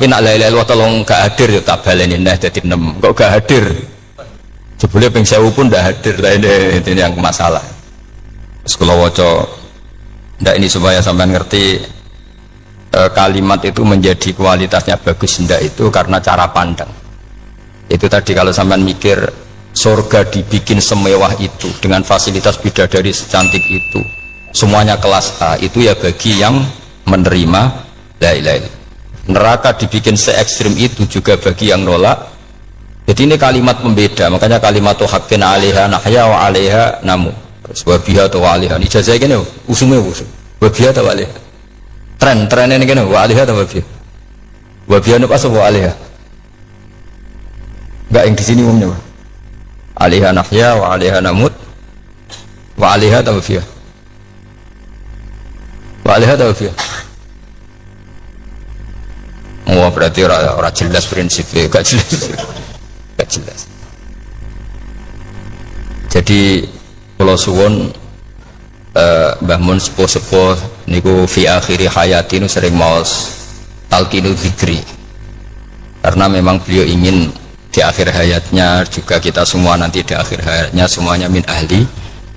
Tapi nak la ilaha illallah tolong gak hadir ya tak baleni neh dadi 6. Kok gak hadir? Jebule ping 1000 pun ndak hadir. Lah ini yang masalah. Terus kula waca ndak ini supaya sampean ngerti kalimat itu menjadi kualitasnya bagus ndak itu karena cara pandang. Itu tadi kalau sampean mikir surga dibikin semewah itu dengan fasilitas bidadari secantik itu, semuanya kelas A, itu ya bagi yang menerima la ilaha illallah. Neraka dibikin se ekstrim itu juga bagi yang nolak. Jadi ini kalimat pembeda, makanya kalimat haqqin 'alaiha nahya wa 'alaiha namu. Terus wa biha wa 'alaiha. Ijazah kene usume usum. Wa biha wa 'alaiha. Tren-tren ini kene wa 'alaiha wa biha. Wa biha apa wa 'alaiha? Enggak yang di sini umumnya. 'Alaiha nahya wa 'alaiha namut. Wa 'alaiha wa biha. Wa 'alaiha wa biha. Oh berarti orang jelas prinsipnya, gak jelas. Jadi kalau suwon Mbah Mun sepuh-sepuh niku fi akhiri hayati nu sering maos talqinu dzikri, karena memang beliau ingin di akhir hayatnya juga kita semua nanti di akhir hayatnya semuanya min ahli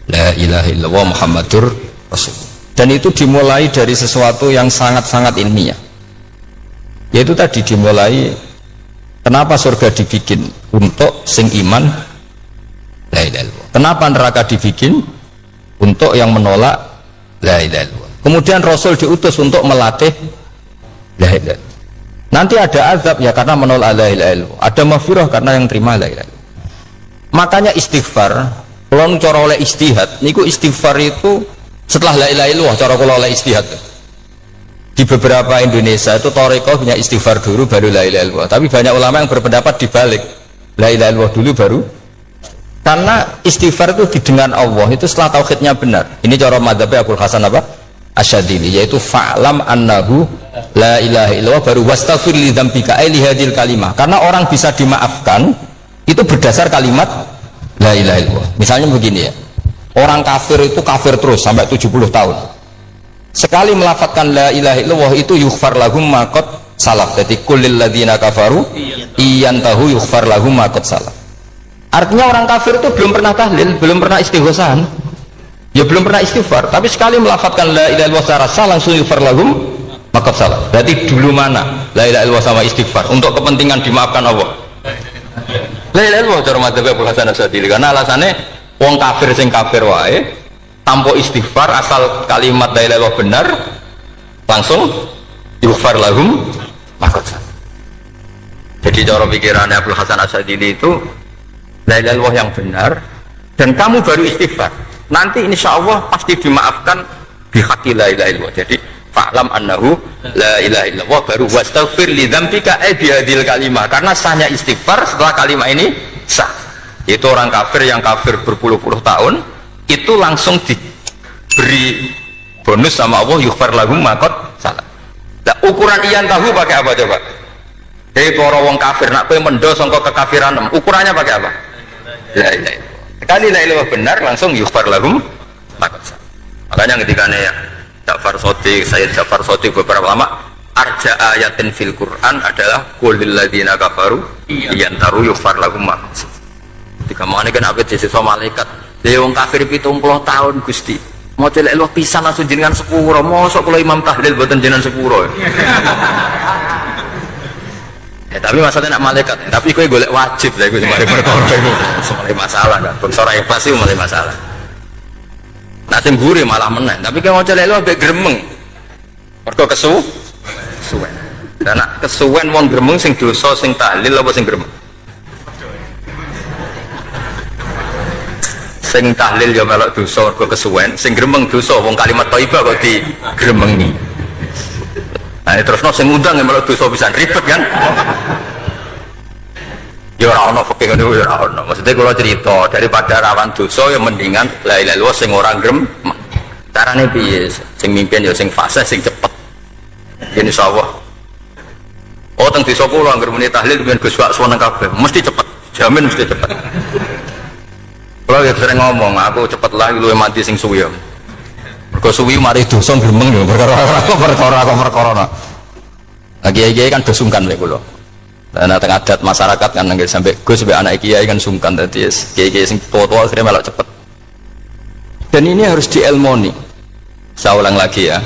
la ilaha illallah Muhammadur Rasul. Dan itu dimulai dari sesuatu yang sangat-sangat ilmiah. Yaitu tadi dimulai kenapa surga dibikin untuk sing iman la ilaha illallah. Kenapa neraka dibikin untuk yang menolak la ilaha illallah. Kemudian Rasul diutus untuk melatih la ilaha illallah. Nanti ada azab ya karena menolak la ilaha illallah. Ada maghfirah karena yang terima la ilaha illallah. Makanya istighfar, kalau cara oleh istihad, niku istighfar itu setelah la ilaha illallah cara kula oleh istihad. Di beberapa Indonesia itu thariqah punya istighfar dulu baru la ilaha illallah. Tapi banyak ulama yang berpendapat dibalik, la ilaha illallah dulu baru, karena istighfar itu didengar Allah itu setelah tauhidnya benar. Ini cara madzhabnya Abul Hasan apa? Asyadili, yaitu fa'lam annahu la ilaha illallah baru wastaghfir li dzambika li hadhil kalimah. Karena orang bisa dimaafkan itu berdasar kalimat la ilaha illallah. Misalnya begini ya, orang kafir itu kafir terus sampai 70 tahun. Sekali melafatkan la ilaha illallah itu yughfar lahum ma qad salaf. Jadi kullil ladzina kafaru iyantahu yughfar lahum ma qad salaf. Artinya orang kafir itu belum pernah tahlil, belum pernah istighosahan, ya belum pernah istighfar, tapi sekali melafatkan la ilaha illallah secara sah langsung yughfar lahum ma qad salaf. Berarti dulu mana la ilaha illallah sama istighfar untuk kepentingan dimaafkan Allah? La ilaha illallah cara madzhab Abul Hasan Asyadili, karena alasannya wong kafir sing kafir wae tanpa istighfar asal kalimat la ilaha illallah benar langsung yughfar lahum maqad. Jadi cara pikirannya Abdul Hasan Asyadili itu la ilaha illallah yang benar dan kamu baru istighfar nanti insya Allah pasti dimaafkan bihaqqi la ilaha illallah. Jadi fa'lam annahu la ilaha illallah baru wastaghfir li dzambika bihadil kalimah, karena sahnya istighfar setelah kalimat ini sah. Itu orang kafir yang kafir berpuluh-puluh tahun itu langsung diberi bonus sama Allah yughfar lahum ma qad salaf. Nah, ukuran iyan tahu pakai apa coba? Para wong kafir nak kowe mendo sangka kekafiran, ukurannya pakai apa? La ilaha illallah. Sekali la ilaha benar langsung yughfar lahum ma qad salaf. Makanya ketika ya Ja'far Shadiq, Sayyid Ja'far Shadiq beberapa lama arja ayatin fil Quran adalah qul lil ladzina kafaru iyan taru yughfar lahum ma qad salaf. Ketika mangane kan apik siswa malaikat wong kafir 70 tahun Gusti mau celek lu pisan langsung jenengan sepuro, mosok kula imam tahlil boten jenengan sepuro ya tapi masalahnya nak malaikat, tapi kowe golek wajib lah iku semare perkara iku semare masalah kan bangsa ora ikhlas iku mulai masalah. Nak sing mburi malah meneh, tapi kowe mau celek lu ambek gremeng mergo kesuwen dan nak kesuwen wong gremeng sing dosa sing tahlil apa sing gremeng? Sing tahlil ya melok dosa mergo kesuwen, sing gremeng dosa wong kalimat thayyibah kok digremengi. Nah terusno sing ngundang ya melok dosa pisan ribet kan. Ya ora ono fikih ngono ya ora ono. Maksudnya kula cerita daripada rawan dosa ya mendingan la ilaha illallah sing ora gremeng. Carane piye? Sing mimpin ya sing fasih sing cepet. Yen insyaallah. Oh teng desa kula anggere muni tahlil ben Gus Wak suweneng kabeh, mesti cepet. Jamin mesti cepet. Kalau ya sering ngomong, aku cepet lah lu mati sing suwi ya. Mergo suwi mari dosa gremeng ya perkara. Kiai-kiai kan dosungkan mek kula. Nah, tengah adat masyarakat kan nggih sampai Gus sampai anak kiai kan sungkan dadi kiai-kiai sing tua-tua akhirnya malah cepet. Dan ini harus dielmoni. Saya ulang lagi ya.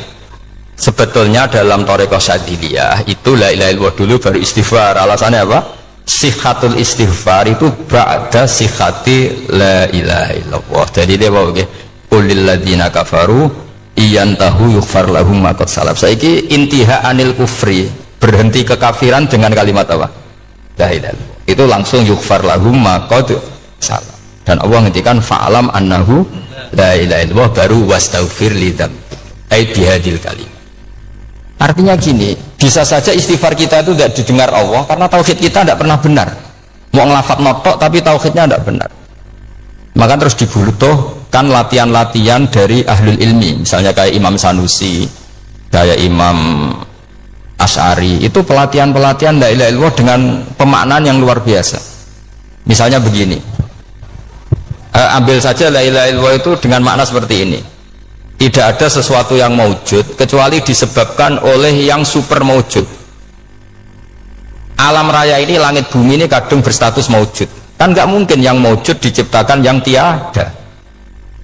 Sebetulnya dalam thariqah Syadziliyah itu la ilaha illallah dulu baru istighfar. Alasannya apa? Sihhatul istighfar itu ba'da sihhati la ilaha illallah. Jadi dia bawa nggih qulil ladzina kafaru iyantahu yughfar lahum ma qad salaf. Saiki intiha anil kufri, berhenti kekafiran dengan kalimat apa? La ilaha illallah. Itu langsung yughfar lahum ma qad salaf. Dan Allah ngendikan fa'alam annahu la ilaha illallah baru wastaghfir lidzam. Ai bihadil kalim. Artinya gini, bisa saja istighfar kita itu tidak didengar Allah karena tauhid kita tidak pernah benar. Mau ngelafat notok tapi tauhidnya tidak benar. Maka terus dibutuhkan latihan-latihan dari ahlul ilmi, misalnya kayak Imam Sanusi, kayak Imam Asy'ari, itu pelatihan-pelatihan la ilaha illallah dengan pemaknaan yang luar biasa. Misalnya begini, ambil saja la ilaha illallah itu dengan makna seperti ini. Tidak ada sesuatu yang maujud kecuali disebabkan oleh yang super maujud. Alam raya ini, langit bumi ini kadung berstatus maujud. Kan nggak mungkin yang maujud diciptakan yang tiada.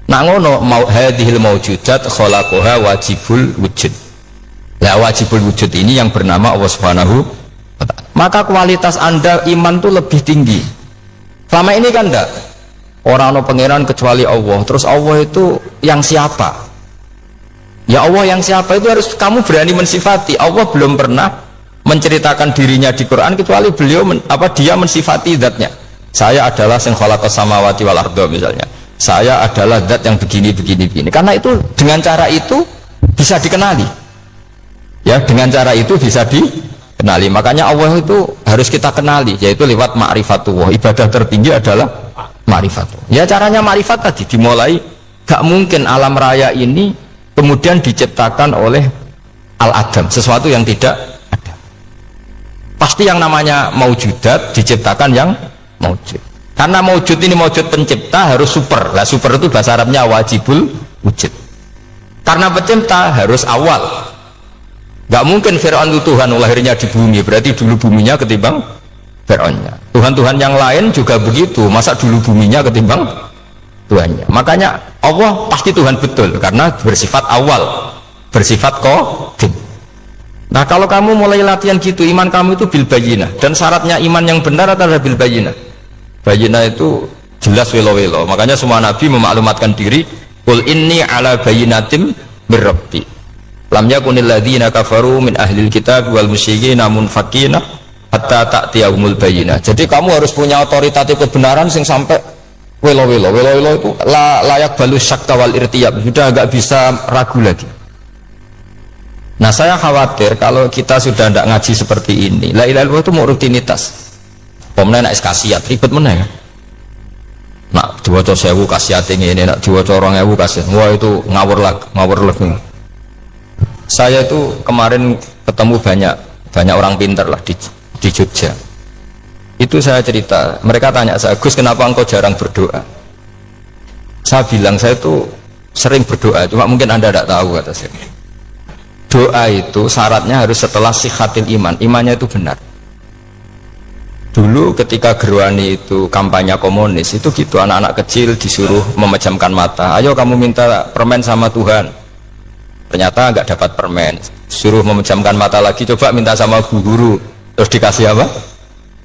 Nak ngono mau hadhil maujudat khalaqaha wajibul wujud. Lah wajibul wujud ini yang bernama Allah Subhanahu wa ta'ala. Maka kualitas Anda iman tuh lebih tinggi. Selama ini kan enggak. Orang no pangeran kecuali Allah. Terus Allah itu yang siapa? Ya Allah yang siapa itu harus kamu berani mensifati. Allah belum pernah menceritakan dirinya di Quran kecuali beliau dia mensifati zatnya. Saya adalah sing khalaqas samawati wal ardh misalnya. Saya adalah zat yang begini. Karena itu dengan cara itu bisa dikenali. Ya, dengan cara itu bisa dikenali. Makanya Allah itu harus kita kenali, yaitu lewat ma'rifatullah. Ibadah tertinggi adalah ma'rifatullah. Ya caranya ma'rifat tadi dimulai. Gak mungkin alam raya ini kemudian diciptakan oleh al-adam, sesuatu yang tidak ada. Pasti yang namanya maujudat diciptakan yang maujud. Karena maujud ini maujud pencipta harus super. Lah super itu bahasa Arabnya wajibul wujud. Karena pencipta harus awal. Gak mungkin Fir'aun itu Tuhan lahirnya di bumi, berarti dulu buminya ketimbang Fir'aunnya. Tuhan-Tuhan yang lain juga begitu, masa dulu buminya ketimbang Tuhannya. Makanya Allah pasti Tuhan betul karena bersifat awal, bersifat qadim. Nah kalau kamu mulai latihan gitu, iman kamu itu bil bayyinah. Dan syaratnya iman yang benar adalah bil bayyinah. Bayyinah itu jelas welo-welo. Makanya semua nabi memaklumatkan diri, qul inni ala bayyinatim mir rabbi. Lam yakunil ladzina kafaru min ahlil kitab wal musyrikin munfakina hatta ta'tiyahumul bayyinah. Jadi kamu harus punya otoritatif kebenaran sing sampai welo itu layak balus syakta wal irtiyab, sudah agak bisa ragu lagi. Nah saya khawatir kalau kita sudah tidak ngaji seperti ini, la ilaha illallah itu mau rutinitas. Pemenang nak kasiat ribet meneng. Nak diwaca 1000 kasiat ini, nak diwaca 2000 kasiat, wah itu ngawur lagi. Saya itu kemarin ketemu banyak orang pintar lah di Jogja. Itu saya cerita, mereka tanya saya, Gus kenapa engkau jarang berdoa? Saya bilang saya itu sering berdoa, cuma mungkin Anda tidak tahu kata saya. Doa itu syaratnya harus setelah sihhatil iman, imannya itu benar. Dulu ketika Gerwani itu kampanye komunis, itu gitu, anak-anak kecil disuruh memejamkan mata, ayo kamu minta permen sama Tuhan. Ternyata nggak dapat permen, suruh memejamkan mata lagi, coba minta sama bu guru, terus dikasih apa?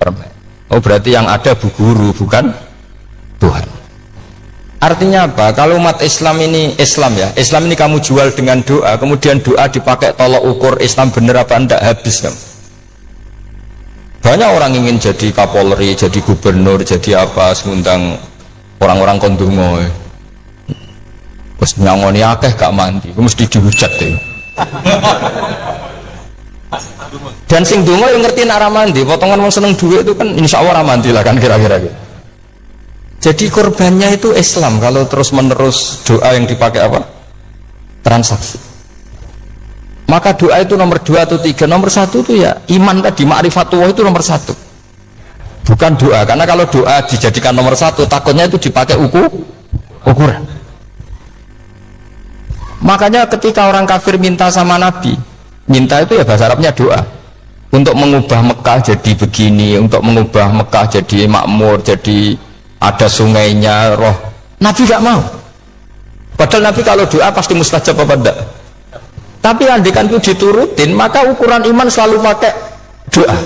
Permen. Oh berarti yang ada bu guru bukan Tuhan. Artinya apa? Kalau umat Islam ini Islam ini kamu jual dengan doa, kemudian doa dipakai tolok ukur Islam bener apa enggak, habis kan? Banyak orang ingin jadi Kapolri, jadi gubernur, jadi apa, ngundang orang-orang kondungo. Terus nyangoni akeh gak mandi, mesti dihujat deh. Dan sing dongo yang ngerti nak ramandi, potongan wong seneng duit itu kan insya Allah ramandi lah kan kira-kira gitu. Jadi korbannya itu Islam kalau terus menerus doa yang dipakai apa? Transaksi. Maka doa itu nomor 2 atau 3, nomor 1 itu ya iman tadi, ma'rifatullah itu nomor 1. Bukan doa, karena kalau doa dijadikan nomor 1 takutnya itu dipakai ukuran. Makanya ketika orang kafir minta sama Nabi, minta itu ya bahasa Arabnya doa. untuk mengubah Mekah jadi begini, untuk mengubah Mekah jadi makmur, jadi ada sungainya, roh. Nabi gak mau. Padahal Nabi kalau doa pasti mustajab apa enggak? Tapi andikan itu diturutin, maka ukuran iman selalu pakai doa.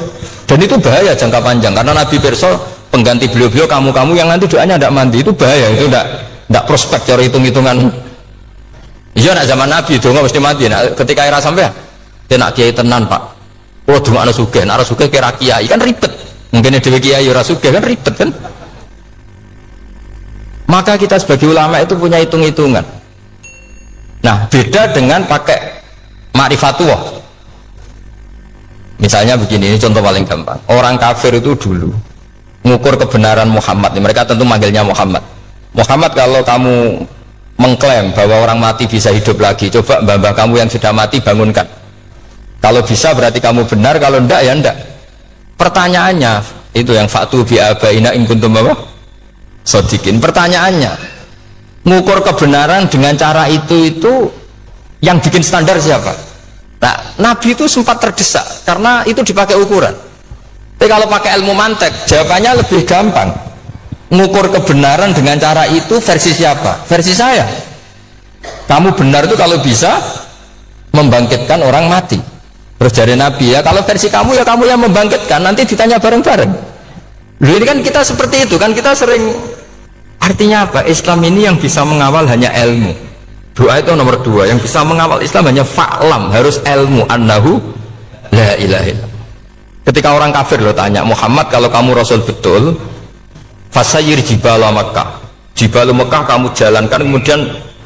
Dan itu bahaya jangka panjang, karena Nabi perso pengganti beliau-beliau kamu-kamu yang nanti doanya tidak mandi, itu bahaya, itu tidak prospek cara hitung-hitungan. Iya nak zaman Nabi doa mesti mati. Nah, ketika era sampai, dia nak kiai tenan pak. Oh doa anak sugih, anak sugih kira kiai kan ribet. Mungkin dewi kiai ora sugih kan ribet kan. Maka kita sebagai ulama itu punya hitung-hitungan. Nah beda dengan pakai ma'rifatullah. Misalnya begini, ini contoh paling gampang. Orang kafir itu dulu mengukur kebenaran Muhammad, mereka tentu manggilnya Muhammad. Muhammad, kalau kamu mengklaim bahwa orang mati bisa hidup lagi, coba mbah-mbah kamu yang sudah mati bangunkan. Kalau bisa berarti kamu benar, kalau enggak ya enggak. Pertanyaannya itu yang fa'tu bi abaina in kuntum shodiqin. Pertanyaannya, mengukur kebenaran dengan cara itu yang bikin standar siapa? Nah, Nabi itu sempat terdesak karena itu dipakai ukuran. Tapi kalau pakai ilmu mantek, jawabannya lebih gampang. Mengukur kebenaran dengan cara itu versi siapa? Versi saya. Kamu benar itu kalau bisa membangkitkan orang mati. Terus dari Nabi, ya kalau versi kamu ya kamu yang membangkitkan, nanti ditanya bareng-bareng. Ini kan kita seperti itu kan, kita sering. Artinya apa? Islam ini yang bisa mengawal hanya ilmu. Doa itu nomor 2, yang bisa mengawal Islam hanya fa'lam, harus ilmu annahu la ilaha illallah. Ketika orang kafir lo tanya, Muhammad kalau kamu Rasul betul, fasayir jibalu Makkah, jibalu Mekah kamu jalankan kemudian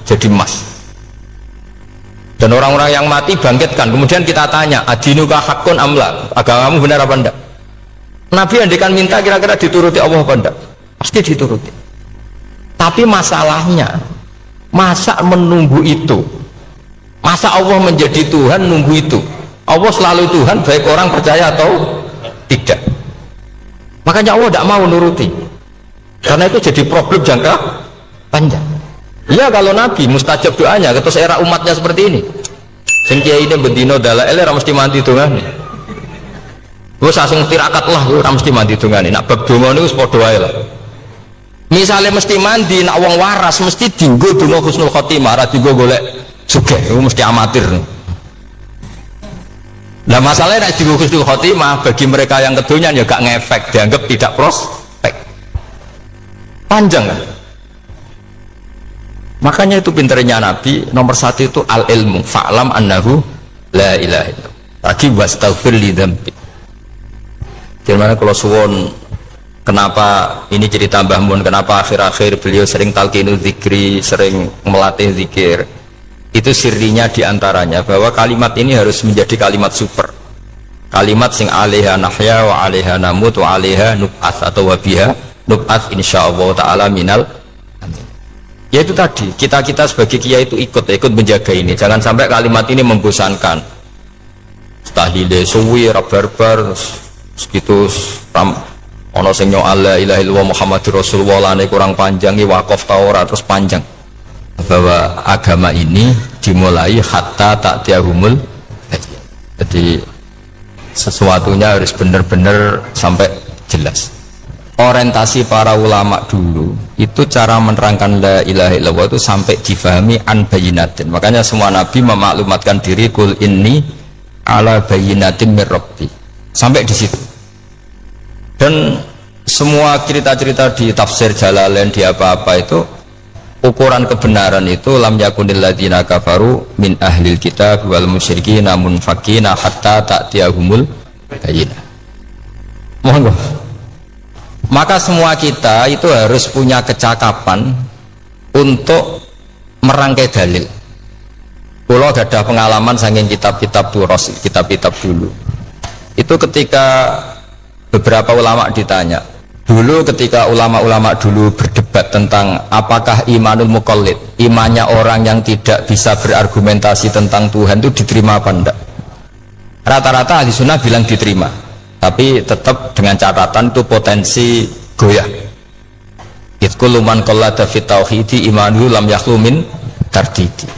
jadi emas. Dan orang-orang yang mati bangkitkan, kemudian kita tanya, adinuka hakun amla, agamamu benar apa enggak? Nabi andikan minta kira-kira dituruti Allah apa enggak? Pasti dituruti. Tapi masalahnya, masa menunggu itu? Masa Allah menjadi Tuhan nunggu itu? Allah selalu Tuhan baik orang percaya atau tidak. Makanya Allah tidak mau nuruti, karena itu jadi problem jangka panjang. Iya kalau Nabi mustajab doanya, terus era umatnya seperti ini. Sing kiai ini bendino dalail ora mesti mandi dongane. Wis langsung tirakat lah ora mesti mandi dongane. Nak bab donga niku wis padha wae lah. Misalnya mesti mandi, nak wong waras mesti dienggo donga husnul khotimah, ora dienggo golek sugih, itu mesti amatir. Nah masalahnya nek dienggo husnul khotimah bagi mereka yang kedonyan ya gak ngefek, dianggap tidak prospek. Panjang kan? Makanya itu pinternya Nabi, nomor 1 itu al-ilmu, fa'lam annahu la ilaha illallah. Lagi wastaghfir li dzambi. Gimana kalau suwon, kenapa ini cerita Mbah Mun, kenapa akhir-akhir beliau sering talqinu zikri, sering melatih zikir. Itu sirinya diantaranya bahwa kalimat ini harus menjadi kalimat super. Kalimat sing alaiha nahya wa alaiha namut wa alaiha nub'ats, atau wabiha nub'ats insyaallah ta'ala minal. Ya itu tadi, kita sebagai kiai itu ikut menjaga ini. Jangan sampai kalimat ini membosankan. Tahlile suwi barbar segitu ono sing nyoal la ilaha illallah Muhammadur Rasulullah lane kurang panjang, wakaf ta ora terus panjang. Bahwa agama ini dimulai hatta ta'tiyahumul. Jadi sesuatunya harus benar-benar sampai jelas. Orientasi para ulama dulu itu cara menerangkan la ilaha illallah itu sampai difahami an bayinatin. Makanya semua nabi memaklumatkan diri kul inni ala bayinatin mir rabbi, sampai di situ. Dan semua cerita-cerita di tafsir Jalalain, di apa-apa itu ukuran kebenaran itu lam yakunil ladzina kafaru min ahlil kitab wal musyrikin namun fakina hatta ta'tiyahumul bayyinah. Mohon. Maka semua kita itu harus punya kecakapan untuk merangkai dalil. Kalau ada pengalaman saking kitab-kitab turos, kitab-kitab dulu. Itu ketika beberapa ulama ditanya, dulu ketika ulama-ulama dulu berdebat tentang apakah imanul muqallid, imannya orang yang tidak bisa berargumentasi tentang Tuhan itu diterima apa enggak. Rata-rata ahli sunnah bilang diterima, tapi tetap dengan catatan itu potensi goyah. Itkul man qallada fit tauhidi imanu lam yakhlu min tardidi.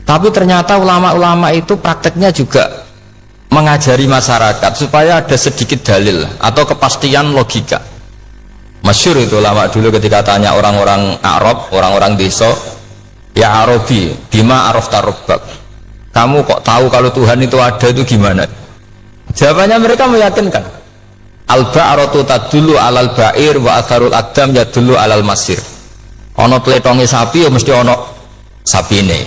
Tapi ternyata ulama-ulama itu prakteknya juga mengajari masyarakat supaya ada sedikit dalil atau kepastian logika. Masyhur itu lama dulu ketika tanya orang-orang Arab, orang-orang desa, ya Arabi, bima arafta rabbak, kamu kok tahu kalau Tuhan itu ada, itu gimana? Jawabannya mereka meyakinkan, al-ba'ratu tadullu alal ba'ir wa atharul aqdam yadullu alal masir. Ono pletonge sapi ya mesti ono sapine,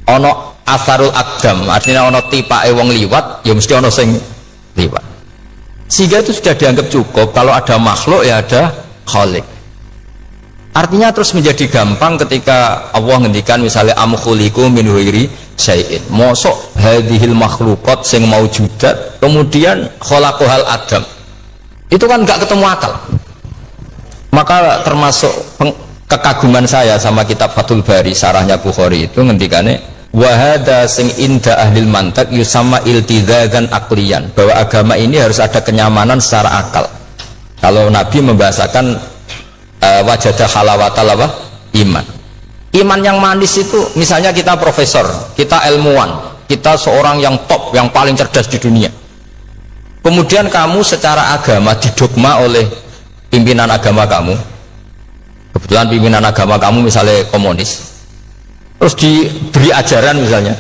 ono atharul aqdam artinya ono tipake wong liwat ya mesti ono sing liwat. Sehingga itu sudah dianggap cukup kalau ada makhluk ya ada khalik. Artinya terus menjadi gampang ketika Allah ngendikan misalnya am khuliqu min ghairi syai'in, mosok hadhil makhluqat sing maujudat kemudian khalaqahal adam, itu kan nggak ketemu akal. Maka termasuk kekaguman saya sama kitab Fathul Bari sarahnya Bukhari itu ngendikane wahada sing inda ahlil mantak yusama iltidzadan aklian, bahwa agama ini harus ada kenyamanan secara akal. Kalau Nabi membahasakan wajadah halawatal apa? Iman yang manis itu misalnya kita profesor, kita ilmuwan, kita seorang yang top, yang paling cerdas di dunia, kemudian kamu secara agama didogma oleh pimpinan agama kamu, kebetulan pimpinan agama kamu misalnya komunis, terus diberi ajaran misalnya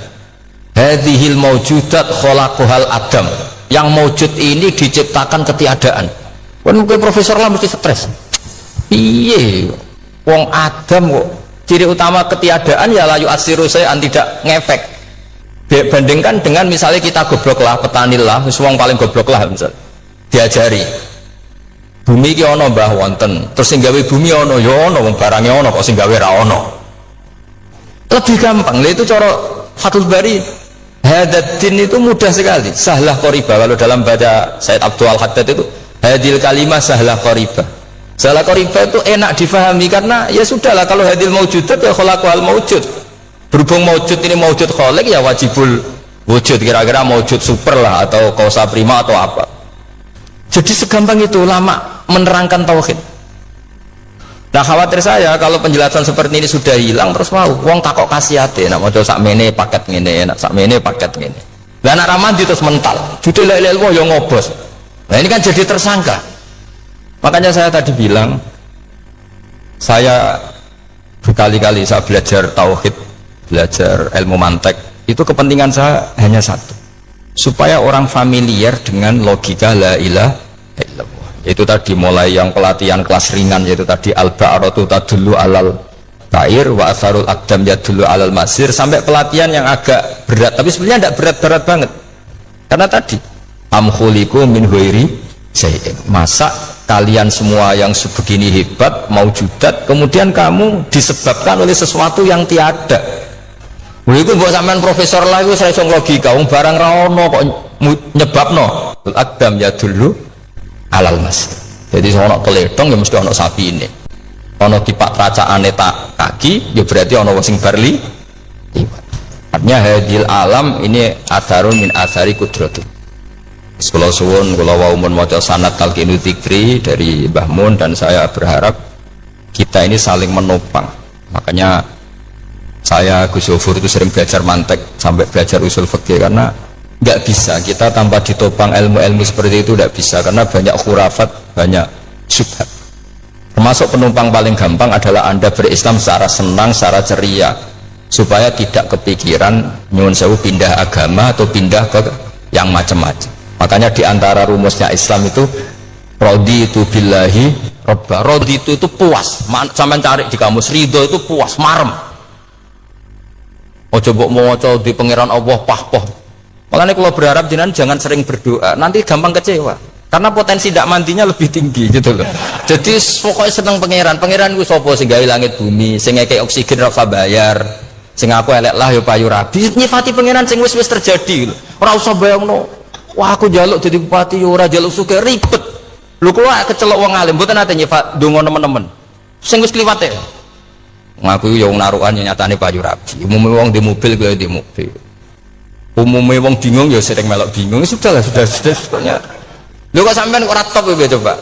hadhil maujudat khalaqahal adam, yang maujud ini diciptakan ketiadaan. Kan mungkin profesor lah mesti stres, iya wong Adam kok ciri utama ketiadaan ya layu asiru saya tidak ngefek. Bandingkan dengan misalnya kita goblok lah, petani lah, wong paling goblok lah misal diajari bumi ki ono mbah wonten, terus sing gawe bumi ono ya ono, wong barange ono kok sing gawe ra ono. Lebih gampang lah itu cara Fathul Bari. Hadaddin itu mudah sekali, sahlah qoriba. Kalau dalam baca Said Abdul Al-Haddad itu hadil kalimah sahlah qoriba. Sahlah qoriba itu enak difahami karena ya sudahlah, kalau hadil maujudat ya khalaqal maujud. Berhubung maujud ini maujud khaliq ya wajibul wujud, kira-kira maujud super lah atau kausa prima atau apa. Jadi segampang itu ulama menerangkan tauhid. Nah khawatir saya kalau penjelasan seperti ini sudah hilang terus mau wong takok kasihate, nak modal sak mene paket ngene, nak sak mene paket ngene. Lah anak ramadi terus mental, judul ilmu yo ngobos. Nah ini kan jadi tersangka. Makanya saya tadi bilang, saya berkali-kali saya belajar tauhid, belajar ilmu mantek, itu kepentingan saya hanya satu, supaya orang familiar dengan logika la ilaha illallah. Itu tadi mulai yang pelatihan kelas ringan, yaitu tadi al-ba'ratu tadullu alal ba'ir wa atharul aqdam yadullu alal masir, sampai pelatihan yang agak berat, tapi sebenarnya tidak berat-berat banget. Karena tadi am khuliqu min ghairi syai'in, masa kalian semua yang sebegini hebat maujudat kemudian kamu disebabkan oleh sesuatu yang tiada. Itu buat sampean profesor lagi saya song logika, wong barang ra ono kok nyebabno aqdam yadullu alal masir. Jadi ono teledong ya mesti ono sapi ini, ono tipak tracaane tak kaki ya berarti ono sing barli. Artinya hadil alam ini atharun min athari kudratu. Sekolah suwun kula wau mun maca sanad talqinu dzikri dari Mbah Mun, dan saya berharap kita ini saling menopang. Makanya saya Gus Yofur itu sering belajar mantek sampai belajar usul fikih, karena nggak bisa kita tanpa ditopang ilmu-ilmu seperti itu, nggak bisa, karena banyak khurafat, banyak syubhat. Termasuk penumpang paling gampang adalah Anda berislam secara senang, secara ceria, supaya tidak kepikiran nyuwun sewu pindah agama atau pindah ke yang macam-macam. Makanya diantara rumusnya Islam itu raditu billahi robba. Raditu itu puas, sampai cari di kamus, ridho itu puas, marem. Ojo mbok maca di pangeran Allah pah-pah. Makanya kalau berharap jenengan jangan sering berdoa, nanti gampang kecewa, karena potensi tidak mandinya lebih tinggi gitu loh. Jadi pokoknya seneng pangeran ku sapa sing gawe langit bumi, sing ngekek oksigen ra usah bayar, sing aku elek lah ya payu rabi, nyifati pangeran sing wis terjadi lho. Ora usah bayangno, wah aku njaluk jadi bupati ya ora njaluk sugih, ribet. Lho kula kecelok wong alim mboten nate nyifat donga nemen-nemen. Sing wis kliwat e. Ngaku ya wong narukan nyatane payu rabi. Umume wong di mobil kaya di mobil. Umumnya wong bingung ya sering melok bingung, sudah sebetulnya. Lho kok sampean kok ora top ya coba.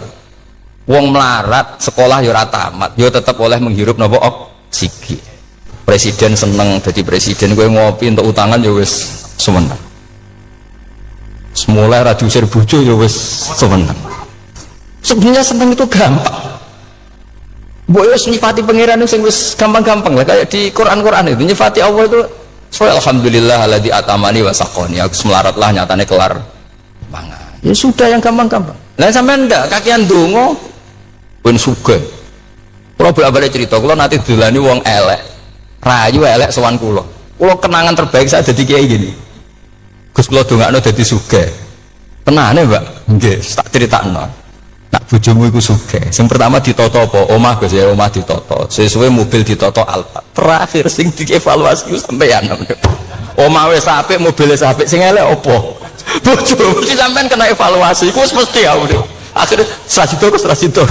Wong melarat sekolah ya ora tamat, ya tetep oleh menghirup napa oksigen. Presiden seneng dadi presiden, kowe ngopi untuk utangan ya wis semeneng. Semula ra diusir bojo ya wis seneng. Sebenarnya seneng itu gampang. Mbok wis nyifati pangeran sing wis gampang-gampang lah, kayak di Quran itu nyifati Allah itu alhamdulillah alladzi atamani wa saqani. Aku melarat lah nyatane kelar mangan. Ya sudah yang gampang-gampang. Lah sampean ndak kakian donga pun sugih. Kula bolak-balik cerita, kula nanti dolani wong elek. Rayu elek sowan kula. Kula kenangan terbaik saat dadi kiai gini. Gus kula dongakno dadi sugih. Tenane, Mbak? Nggih, tak critakno. Nak bojomu iku sugih. Sing pertama ditoto apa? Omah Gus ya, omah ditoto. Sesuai mobil ditoto Alfa. Terakhir sing dievaluasi ku sampeyan. Omah wis apik, mobil wis apik, sing elek apa? Bojo mesti sampean kena evaluasi. Iku wis mesti ya udah. Akhirnya serasitor.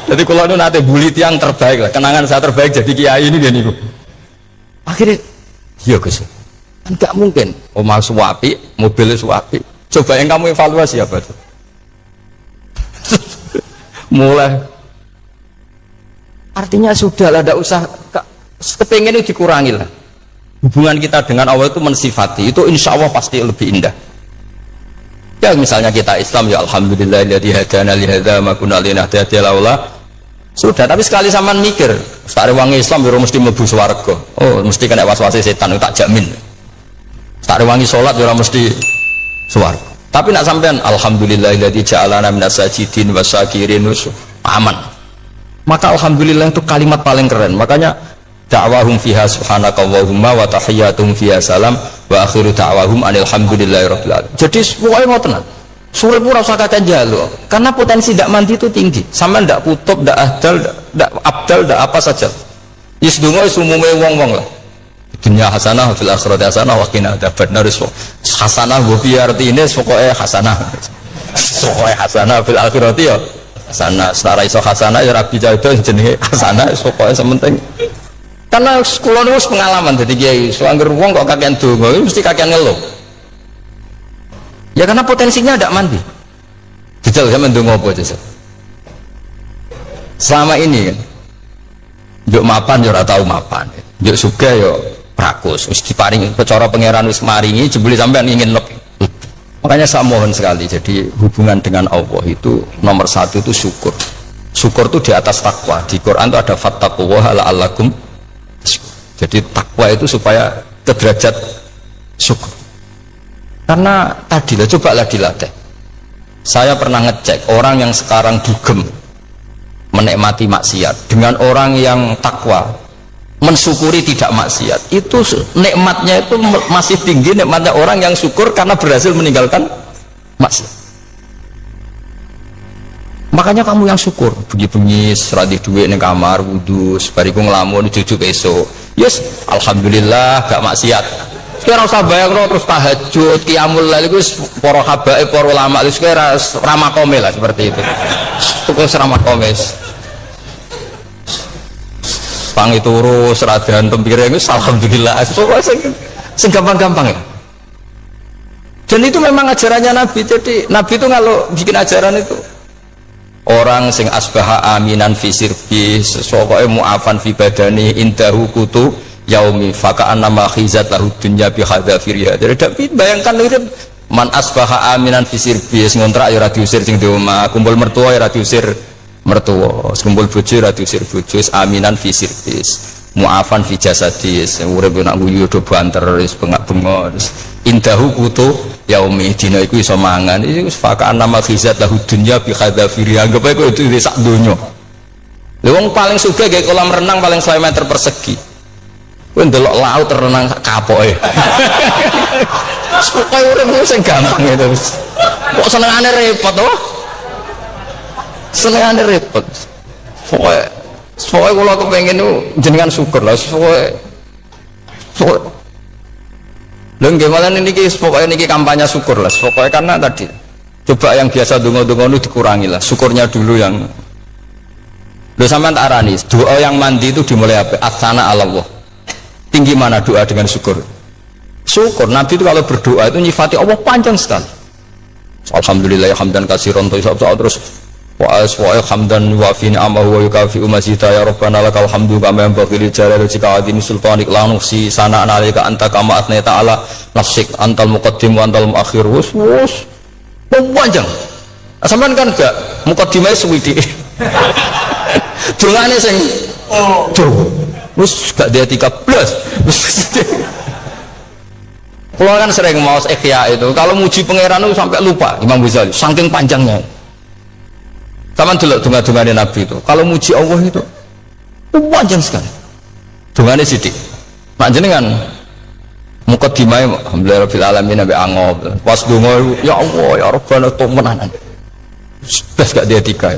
Jadi kalau itu nanti bully yang terbaik lah. Kenangan saya terbaik jadi kiai ini dia niku. Akhirnya, iya Gus. Enggak mungkin. Omah suwapi, mobilnya suwapi. Coba yang kamu evaluasi apa tuh? Mulai. Artinya sudah lah, tidak usah. Kepengen itu dikurangi lah. Hubungan kita dengan Allah itu mensifati. Itu insya Allah pasti lebih indah. Ya misalnya kita Islam ya alhamdulillahilladzi hadana li hadza ma kunna linahtadiya laula. Sudah, tapi sekali sampean mikir, sak rewangi Islam yo mesti mlebu swarga. Oh, mesti kena was-wase setan tak jamin. Sak rewangi salat yo mesti swarga. Tapi nak sampean alhamdulillahilladzi ja'alana minas sajidin wasyakirin aman. Maka alhamdulillah itu kalimat paling keren. Makanya da'wahum fiha subhanakallahumma wa tahiyyatuhum fiha salam wa akhiru da'wahum alhamdulillahirabbil alamin. Jadi pokoke ngoten. Surip ora usah kakek njaluk karena potensi ndak mandi itu tinggi. Sampean ndak kutub, ndak ahdal, ndak abdal, ndak apa saja. Is donga is umume wong-wong lah. Dunya hasanah fil akhirati hasanah wa qina adzabannar. Hasanah mbok piye artine pokoke hasanah. Pokoke hasanah fil akhirati ya hasanah. Setara iso hasanah ya rabi jauh jenenge hasanah pokoke sementing. Karena sekolah itu pengalaman jadi kiai, soalnya wong kok kakean donga mesti kakean ngeluh. Ya karena potensinya tidak mandi. Jajal saya mendonga apa aja. Selama ini kan, juk mapan yo ora tau mapan, juk sugih yo prakus, wis diparingi cara pangeran wis maringi jebule sampean ingin lebih. Makanya saya mohon sekali, jadi hubungan dengan Allah itu nomor satu itu syukur. Syukur itu di atas takwa. Di Quran itu ada fattaqullaha la'allakum. Jadi takwa itu supaya ke derajat syukur. Karena tadilah cobalah dilatih. Saya pernah ngecek orang yang sekarang dugem menikmati maksiat dengan orang yang takwa mensyukuri tidak maksiat, itu nikmatnya itu masih tinggi nikmatnya orang yang syukur karena berhasil meninggalkan maksiat. Makanya kamu yang syukur, bengi-bengi seradi duit ning kamar wudu, bariku ngelamun jujuk esok. Yes, alhamdulillah gak maksiat. Sekarang usah bayang terus tahajud, qiyamul lail iku para habaib, para ulama wis kira ramakome lah seperti itu. Terus ramakomes. Pang itu urus radahan tempire iku alhamdulillah. Sing gampang-gampang ya. Dan itu memang ajarannya Nabi. Jadi Nabi itu kalau bikin ajaran itu orang sing asbaha aminan fi sirbi sesuatu mu'afan fi badani indahu kutu yaumi faka'an nama khizat lahu dunya bi hadafiriha. Jadi bayangkan itu man asbaha aminan fi sirbi ngontrak ya ora diusir sing di omah, kumpul mertua ya ora diusir mertua, kumpul bojo ora diusir bojo, aminan fi sirbi mu'afan fi jasadis urip nak guyu do banter wis bengak-bengok indahu kutu yaumi dina iku iso mangan iku faka'an nama khizat lahu dunya bi hadafiriha. Anggap ae itu sak donya. Lha wong paling sugih gawe kolam renang paling 100 meter persegi. Kowe ndelok laut renang kapoke. Pokoke urip sing gampang itu. Kok senengane repot to? Senengane repot. Pokoke kula kepengin jenengan syukur lah pokoke. Lha nggih malah niki pokoke niki kampanye syukur lah. Pokoke karena tadi coba yang biasa donga-donga itu dikurangi lah. Syukurnya dulu yang lho sampean tak arani, doa yang mandi itu dimulai apa? Asana Allah. Tinggi mana doa dengan syukur? Syukur. Nabi itu kalau berdoa itu nyifati Allah panjang sekali. Alhamdulillah hamdan katsiran terus wa hamdan wa fi ni'amahu wa yukafi mazida ya rabbana lakal hamdu kama yanbaghi li jalali wajhika adini sultanik la nuhsi sana'an 'alaika anta kama athnai ta'ala nafsik antal muqaddim wa antal muakhir wus panjang sampean kan gak muqaddimah suwidi dongane sing wis gak dia 13 kalau kan sering mau ikhya itu kalau muji pangeran itu sampai lupa Imam Ghazali saking panjangnya. Taman dulu dunga-dungane Nabi itu. Kalau muji Allah itu panjang sekali. Dungane sithik. Mak jenengan muqaddimah alhamdulillah rabbil alamin nabi angob. Pas donga ya Allah ya Rabbana menanan. Bes gak dia tiga.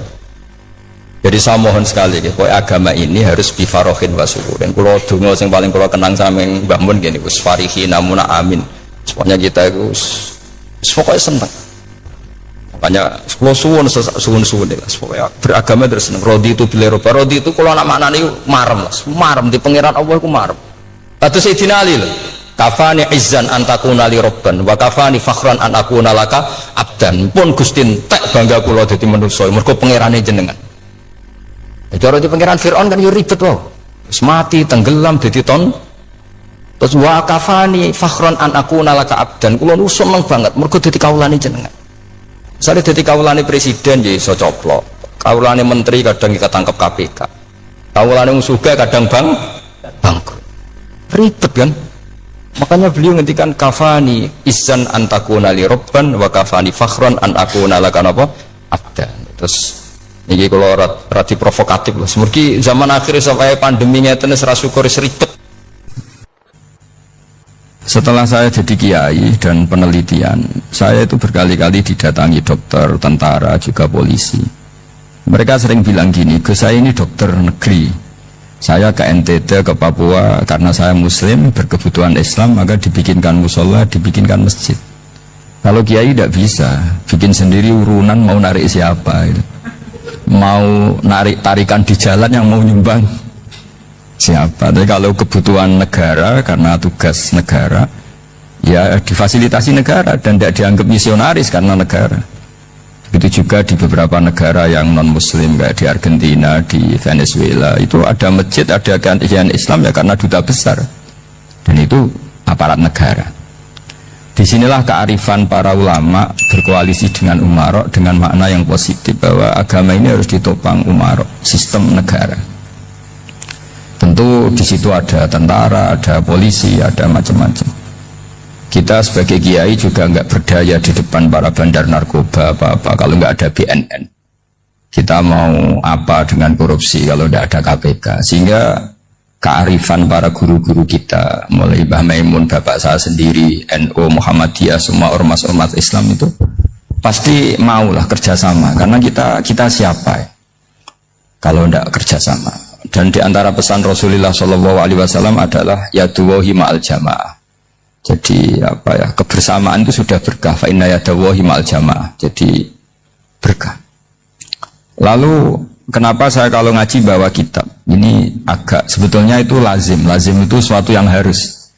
Jadi saya mohon sekali ya, agama ini harus bifarohin wa syukurin. Kalau donga yang paling kalau kenang sameng Mbah Mun gini, us farihi namuna amin. Semuanya kita itu pokoknya senang. Makanya kalau suwun lah, pokoknya beragama terus seneng. Rodi itu bila rodi itu kalau anak maknanya marem lah, marem di pangeran Allah itu marem. Tadu Sayyidina Ali lah, kafani izzan antakuna li robban, wa kafani fakhran an akuna laka abdan. Pun gustin tak bangga kulo jadi manusia, mergo pangerane jenengan. Cara di pangeran Fir'aun kan yo ribet wae. Wis mati tenggelam dadi ton. Terus wa kafani fakhran an akuna laka abdan. Kulo nu seneng banget mergo dadi kawulane jenengan. Misalnya jadi kawulane presiden ya iso coplok, kawulane menteri kadang ketangkep KPK, kawulane musuga kadang bangkrut, ribet kan? Makanya beliau ngendikan kafani izan antakuna li robban wa kafani fakhron an akuna laka apa? Abdan. Terus ini kalau rati provokatif loh. Semoga zaman akhir sampai pandeminya tenis rasukur ribet. Setelah saya jadi kiai dan penelitian, saya itu berkali-kali didatangi dokter, tentara, juga polisi. Mereka sering bilang gini, Gus saya ini dokter negeri. Saya ke NTT, ke Papua, karena saya muslim, berkebutuhan Islam, maka dibikinkan musola, dibikinkan masjid. Kalau kiai tidak bisa, bikin sendiri urunan mau narik siapa. Gitu. Mau narik tarikan di jalan yang mau nyumbang. Siapa? Tapi kalau kebutuhan negara karena tugas negara ya difasilitasi negara dan tidak dianggap misionaris karena negara. Begitu juga di beberapa negara yang non muslim kayak di Argentina, di Venezuela itu ada masjid, ada kajian Islam ya karena duta besar dan itu aparat negara. Disinilah kearifan para ulama berkoalisi dengan umarok dengan makna yang positif bahwa agama ini harus ditopang umarok, sistem negara. Tentu di situ ada tentara, ada polisi, ada macam-macam. Kita sebagai kiai juga nggak berdaya di depan para bandar narkoba apa-apa kalau nggak ada BNN. Kita mau apa dengan korupsi kalau tidak ada KPK? Sehingga kearifan para guru-guru kita, mulai Mbah Maimun, bapak saya sendiri, NU, Muhammadiyah, semua ormas-ormas Islam itu pasti maulah kerjasama. Karena kita siapa ya? Kalau tidak kerjasama. Dan di antara pesan Rasulullah SAW adalah yaduwahi ma'al jamaah. Jadi apa ya, kebersamaan itu sudah berkah. Fa inna yaduwahi ma'al jamaah. Jadi berkah. Lalu kenapa saya kalau ngaji bawa kitab ini agak sebetulnya itu lazim itu suatu yang harus.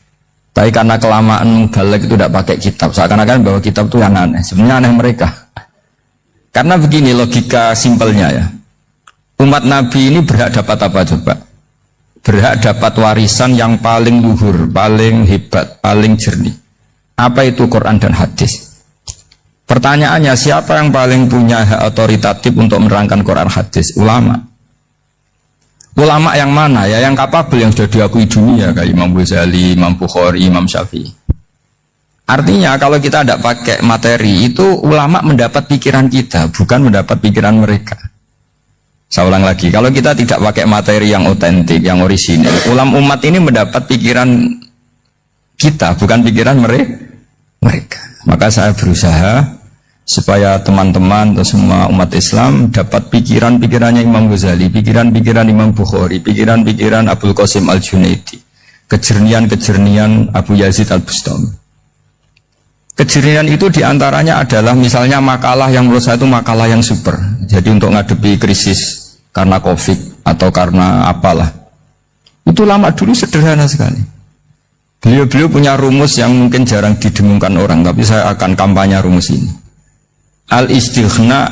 Tapi karena kelamaan balik itu tidak pakai kitab, seakan-akan bawa kitab itu yang aneh. Sebenarnya aneh mereka. Karena begini logika simpelnya ya. Umat Nabi ini berhak dapat apa coba? Berhak dapat warisan yang paling luhur, paling hebat, paling jernih. Apa itu Quran dan hadis? Pertanyaannya, siapa yang paling punya hak otoritatif untuk menerangkan Quran hadis? Ulama. Ulama yang mana ya? Yang kapabel, yang sudah diakui dunia kayak Imam Ghazali, Imam Bukhari, Imam Syafi'i. Artinya kalau kita tidak pakai materi itu ulama mendapat pikiran kita, bukan mendapat pikiran mereka. Saya ulang lagi, kalau kita tidak pakai materi yang otentik, yang orisinil, ulama umat ini mendapat pikiran kita, bukan pikiran mereka. Maka saya berusaha supaya teman-teman atau semua umat Islam dapat pikiran-pikirannya Imam Ghazali, pikiran-pikiran Imam Bukhari, pikiran-pikiran Abdul Qasim Al-Junaidi, kejernian-kejernian Abu Yazid Al-Bustami. Kejernihan itu diantaranya adalah misalnya makalah yang menurut saya itu makalah yang super. Jadi untuk ngadepi krisis karena COVID atau karena apalah, itu lama dulu sederhana sekali. Beliau punya rumus yang mungkin jarang didengungkan orang, tapi saya akan kampanye rumus ini. Al-istighna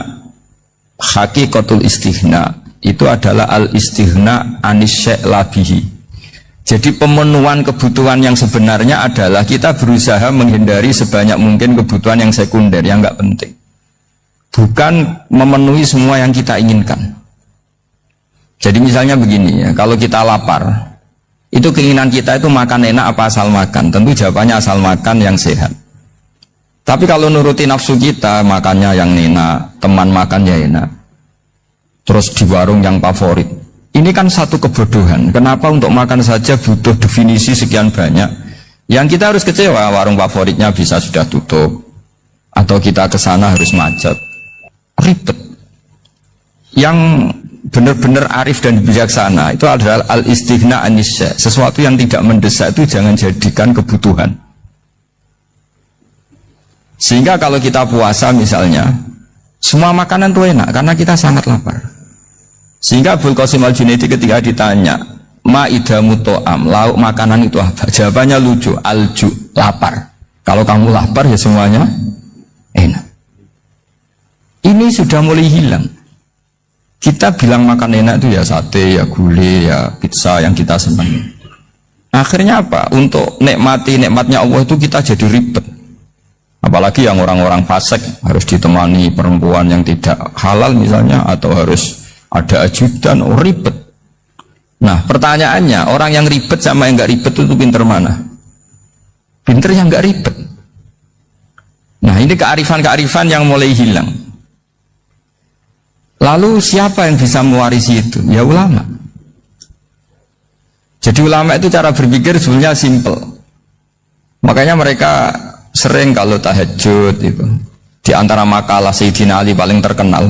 hakikatul istighna itu adalah al-istighna anis syai' labihi. Jadi pemenuhan kebutuhan yang sebenarnya adalah kita berusaha menghindari sebanyak mungkin kebutuhan yang sekunder, yang nggak penting. Bukan memenuhi semua yang kita inginkan. Jadi misalnya begini ya, kalau kita lapar, itu keinginan kita itu makan enak apa asal makan? Tentu jawabannya asal makan yang sehat. Tapi kalau nuruti nafsu kita, makannya yang enak, teman makan ya enak, terus di warung yang favorit. Ini kan satu kebodohan. Kenapa untuk makan saja butuh definisi sekian banyak? Yang kita harus kecewa, warung favoritnya bisa sudah tutup, atau kita ke sana harus macet, ribet. Yang benar-benar arif dan bijaksana itu adalah al-istighna anisya. Sesuatu yang tidak mendesak itu jangan jadikan kebutuhan. Sehingga kalau kita puasa misalnya, semua makanan itu enak karena kita sangat lapar. Sehingga Abul Qasim Al-Junaidi ketika ditanya, ma'idamu to'am, lauk makanan itu apa? Jawabannya lucu, alju, lapar. Kalau kamu lapar ya semuanya enak. Ini sudah mulai hilang. Kita bilang makan enak itu ya sate, ya gulai, ya pizza yang kita senang. Akhirnya apa? Untuk nikmatnya Allah itu kita jadi ribet. Apalagi yang orang-orang fasik harus ditemani perempuan yang tidak halal misalnya, atau harus ada ajudan, ribet. Nah pertanyaannya, orang yang ribet sama yang nggak ribet itu pinter mana? Pinter yang nggak ribet. Nah ini kearifan-kearifan yang mulai hilang. Lalu siapa yang bisa mewarisi itu? Ya ulama. Jadi ulama itu cara berpikir sebenarnya simple. Makanya mereka sering kalau tahajud itu, di antara makalah Sayyidina Ali paling terkenal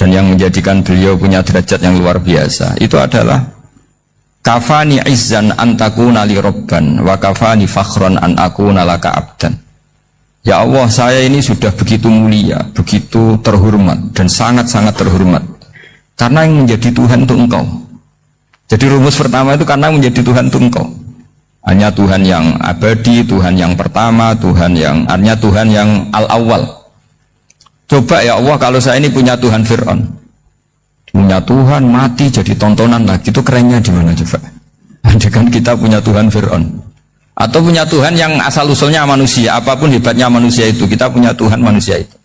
dan yang menjadikan beliau punya derajat yang luar biasa itu adalah kafani izzan antakuna li robban wa kafani fakhron an akuna laka abdan. Ya Allah, saya ini sudah begitu mulia, begitu terhormat dan sangat-sangat terhormat karena yang menjadi Tuhan itu Engkau. Jadi rumus pertama itu karena menjadi Tuhan itu Engkau. Hanya Tuhan yang abadi, Tuhan yang pertama, hanya Tuhan yang al-awwal. Coba ya Allah, kalau saya ini punya Tuhan Fir'aun, punya Tuhan mati jadi tontonan lagi, itu kerennya di mana coba? Andaikan kita punya Tuhan Fir'aun, atau punya Tuhan yang asal-usulnya manusia, apapun hebatnya manusia itu, kita punya Tuhan manusia itu.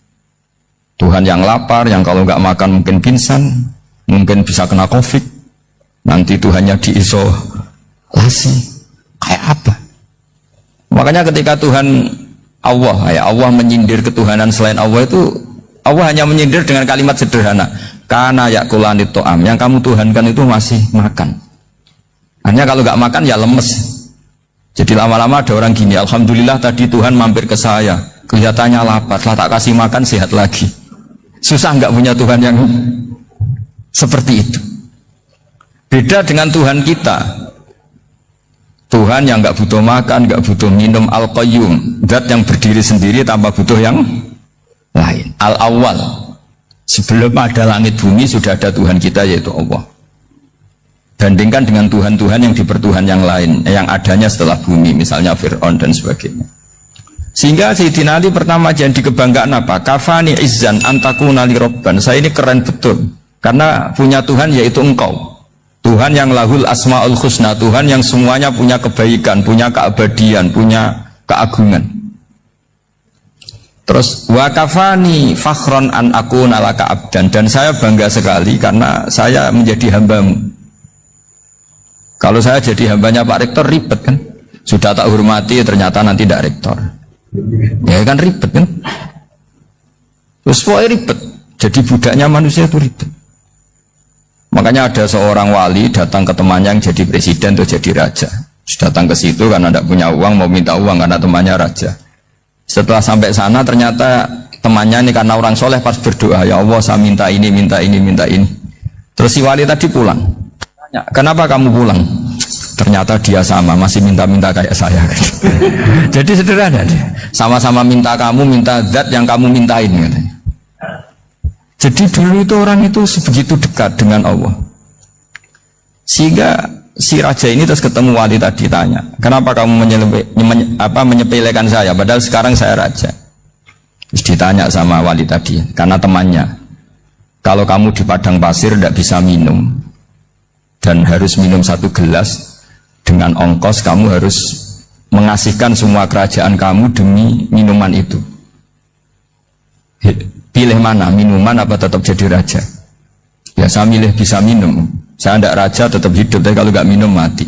Tuhan yang lapar, yang kalau nggak makan mungkin pingsan, mungkin bisa kena COVID, nanti Tuhannya diisolasi. Kayak apa? Makanya ketika Tuhan Allah, ya Allah menyindir ketuhanan selain Allah itu, Allah hanya menyindir dengan kalimat sederhana, karena yakulanit to'am, yang kamu tuhankan itu masih makan. Hanya kalau nggak makan ya lemes. Jadi lama-lama ada orang gini, alhamdulillah tadi Tuhan mampir ke saya, kelihatannya lapar, setelah tak kasih makan sehat lagi. Susah nggak punya Tuhan yang seperti itu. Beda dengan Tuhan kita. Tuhan yang nggak butuh makan, nggak butuh minum, al-qayyum, zat yang berdiri sendiri tanpa butuh yang lain, al-awwal. Sebelum ada langit bumi sudah ada Tuhan kita yaitu Allah. Bandingkan dengan Tuhan-Tuhan yang dipertuhan yang lain, yang adanya setelah bumi, misalnya Fir'aun dan sebagainya. Sehingga Sayyidina Ali pertama jadi kebanggaan apa? Kafani izzan antakuna li robban. Saya ini keren betul karena punya Tuhan yaitu Engkau. Tuhan yang lahul asma'ul husna, Tuhan yang semuanya punya kebaikan, punya keabadian, punya keagungan. Terus wa kafani fakhron an akuna laka abdan, dan saya bangga sekali karena saya menjadi hambamu. Kalau saya jadi hambanya Pak Rektor ribet kan, sudah tak hormati ternyata nanti tidak rektor, ya kan ribet kan. Terus pokoknya ribet, jadi budaknya manusia itu ribet. Makanya ada seorang wali datang ke temannya yang jadi presiden atau jadi raja. Datang ke situ karena tidak punya uang, mau minta uang karena temannya raja. Setelah sampai sana ternyata temannya ini karena orang soleh pas berdoa, ya Allah saya minta ini, minta ini, minta ini. Terus si wali tadi pulang. Tanya, kenapa kamu pulang? Ternyata dia sama, masih minta-minta kayak saya. Jadi sederhana, sama-sama minta kamu, minta zat yang kamu mintain katanya. Jadi dulu itu orang itu sebegitu dekat dengan Allah. Sehingga si raja ini terus ketemu wali tadi, tanya, kenapa kamu menyepelekan saya padahal sekarang saya raja. Terus ditanya sama wali tadi, karena temannya, Kalau kamu di padang pasir tidak bisa minum dan harus minum 1 gelas, dengan ongkos kamu harus mengasihkan semua kerajaan kamu demi minuman itu. Pilih mana, minuman apa tetap jadi raja? Ya saya milih bisa minum. Saya tidak raja tetap hidup, tapi kalau nggak minum mati.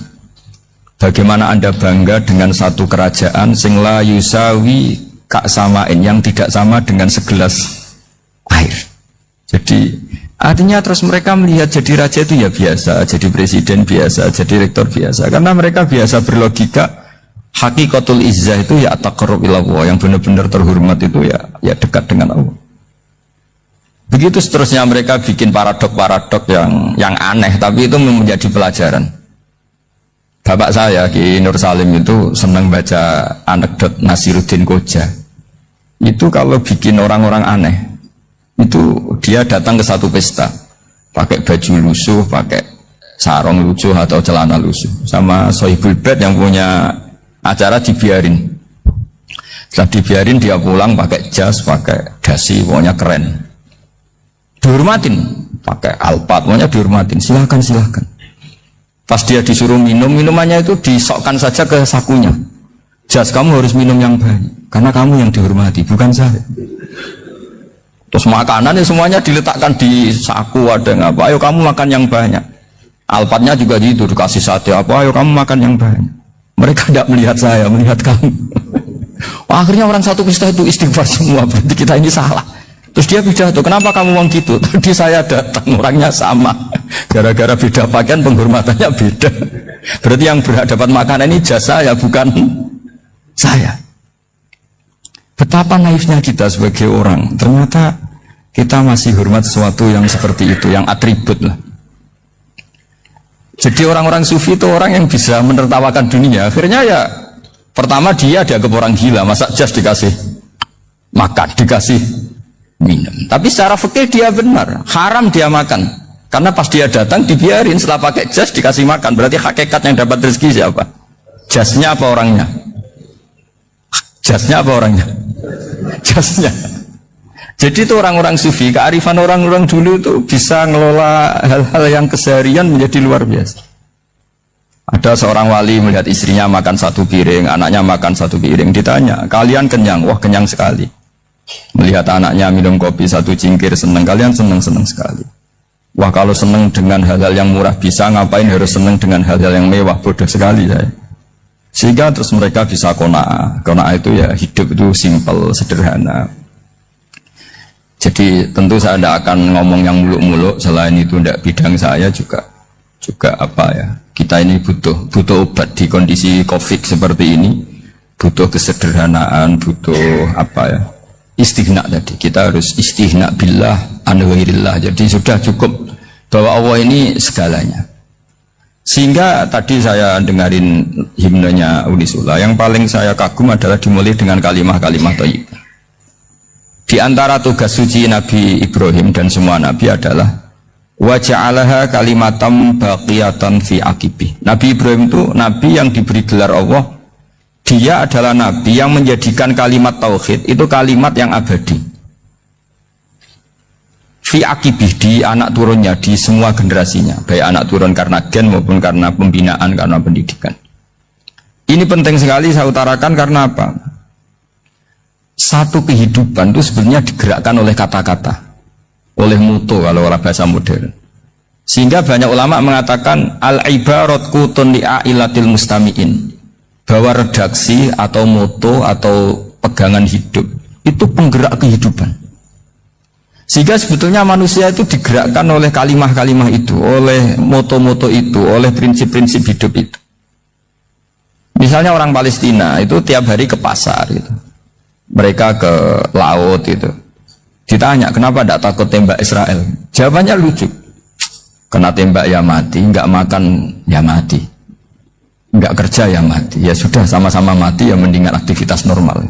Bagaimana Anda bangga dengan satu kerajaan sing la yusawi kak samain, yang tidak sama dengan segelas air? Jadi artinya terus mereka melihat jadi raja itu ya biasa, jadi presiden biasa, jadi rektor biasa, karena mereka biasa berlogika hakikatul izzah itu ya taqarrub ilallah, yang benar-benar terhormat itu ya dekat dengan Allah. Begitu seterusnya mereka bikin paradok-paradok yang aneh, tapi itu menjadi pelajaran. Bapak saya Ki Nur Salim itu senang baca anekdot Nasiruddin Koja. Itu kalau bikin orang-orang aneh, itu dia datang ke satu pesta pakai baju lusuh, pakai sarung lusuh atau celana lusuh, sama Sohibul Bed yang punya acara dibiarin. Setelah dibiarin dia pulang pakai jas, pakai dasi, pokoknya keren, dihormatin, pakai alpat, pokoknya dihormatin, silahkan. Pas dia disuruh minum, minumannya itu disokkan saja ke sakunya. Jas, kamu harus minum yang banyak karena kamu yang dihormati, bukan saya. Terus makanannya semuanya diletakkan di saku, ada yang apa, ayo kamu makan yang banyak. Alpatnya juga gitu, dikasih sate apa, ayo kamu makan yang banyak. Mereka tidak melihat saya, melihat kamu. Akhirnya orang satu pesta itu istighfar semua, berarti kita ini salah. Terus dia pidato, kenapa kamu ngomong gitu? Tadi saya datang, orangnya sama. Gara-gara beda pakaian, penghormatannya beda. Berarti yang berhak dapat makanan ini jasa ya, bukan saya. Betapa naifnya kita sebagai orang. Ternyata kita masih hormat sesuatu yang seperti itu, yang atribut lah. Jadi orang-orang sufi itu orang yang bisa menertawakan dunia. Akhirnya ya, pertama dia dianggap orang gila, masa jas dikasih makan, dikasih minum. Tapi secara fikih dia benar, haram dia makan. Karena pas dia datang dibiarin, setelah pakai jas dikasih makan. Berarti hakikat yang dapat rezeki siapa? Jasnya apa orangnya? Jasnya apa orangnya? Jasnya. Jadi itu orang-orang sufi, kearifan orang-orang dulu itu bisa ngelola hal-hal yang keseharian menjadi luar biasa. Ada seorang wali melihat istrinya makan 1 piring, anaknya makan 1 piring, ditanya, kalian kenyang? Wah, kenyang sekali. Melihat anaknya minum kopi 1 cingkir, senang. Kalian senang sekali. Wah, kalau senang dengan hal-hal yang murah bisa, ngapain harus senang dengan hal-hal yang mewah? Bodoh sekali saya. Sehingga terus mereka bisa qanaah. Qanaah itu ya hidup itu simpel, sederhana. Jadi tentu saya tidak akan ngomong yang muluk-muluk, selain itu tidak bidang saya juga apa ya. Kita ini butuh obat di kondisi Covid seperti ini, butuh kesederhanaan, butuh apa ya, istighna tadi. Kita harus istighna billah an ghairillah. Jadi sudah cukup bahwa Allah ini segalanya. Sehingga tadi saya dengarin himnenya Unisula, yang paling saya kagum adalah dimulai dengan kalimat-kalimat thayyibah. Di antara tugas suci Nabi Ibrahim dan semua Nabi adalah wa ja'alaha kalimatam baqiyatan fi aqibih. Nabi Ibrahim itu Nabi yang diberi gelar Allah. Dia adalah Nabi yang menjadikan kalimat tauhid itu kalimat yang abadi. Fi aqibih, di anak turunnya, di semua generasinya, baik anak turun karena gen maupun karena pembinaan, karena pendidikan. Ini penting sekali saya utarakan karena apa? Satu kehidupan itu sebenarnya digerakkan oleh kata-kata, oleh mutu kalau orang bahasa modern. Sehingga banyak ulama mengatakan al-ibarat kutun li'ailatil mustami'in, bahwa redaksi atau mutu atau pegangan hidup itu penggerak kehidupan. Sehingga sebetulnya manusia itu digerakkan oleh kalimah-kalimah itu, oleh moto-moto itu, oleh prinsip-prinsip hidup itu. Misalnya orang Palestina itu tiap hari ke pasar gitu. Mereka ke laut itu. Ditanya, kenapa tidak takut tembak Israel? Jawabannya lucu. Kena tembak ya mati, enggak makan ya mati, enggak kerja ya mati. Ya sudah, sama-sama mati, ya mendingan aktivitas normal.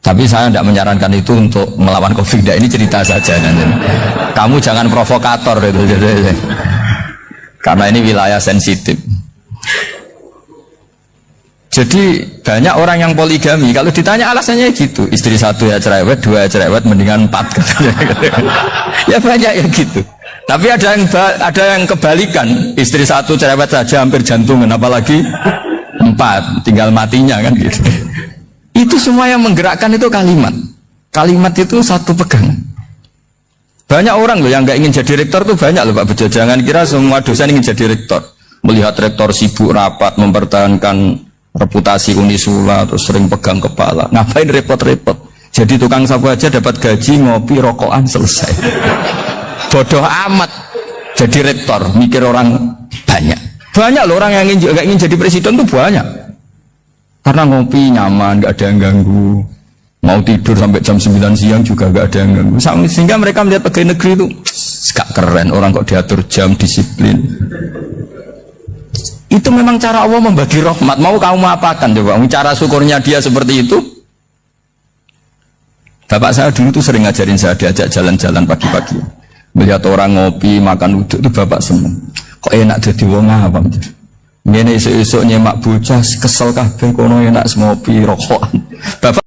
Tapi saya tidak menyarankan itu untuk melawan COVID. Ini cerita saja. Kamu jangan provokator itu. Karena ini wilayah sensitif. Jadi banyak orang yang poligami, kalau ditanya alasannya gitu, istri satu ya cerewet, dua ya cerewet, mendingan 4 katanya. Ya banyak yang gitu. Tapi ada yang kebalikan, istri satu cerewet saja hampir jantungan, apalagi 4, tinggal matinya kan gitu. Itu semua yang menggerakkan itu kalimat. Kalimat itu satu pegangan. Banyak orang loh yang nggak ingin jadi rektor tuh banyak loh Pak Bejo. Jangan kira semua dosen ingin jadi rektor. Melihat rektor sibuk rapat mempertahankan reputasi Unisula, terus sering pegang kepala. Ngapain repot-repot? Jadi tukang sapu aja dapat gaji, ngopi, rokokan, selesai. Bodoh amat jadi rektor, mikir orang banyak. Banyak loh orang yang ingin jadi presiden tuh banyak. Karena ngopi nyaman, gak ada yang ganggu. Mau tidur sampai jam 9 siang juga gak ada yang ganggu. Sehingga mereka melihat pegawai negeri itu gak keren, orang kok diatur jam, disiplin. Itu memang cara Allah membagi rahmat. Mau kamu apakan coba? Cara syukurnya dia seperti itu. Bapak saya dulu tuh sering ngajarin saya, diajak jalan-jalan pagi-pagi. Melihat orang ngopi, makan uduk itu bapak seneng. Kok enak jadi wong apa? Ngene esuk-esuk nyemak bocah kesel kabeh kono enak ngopi rokokan. Bapak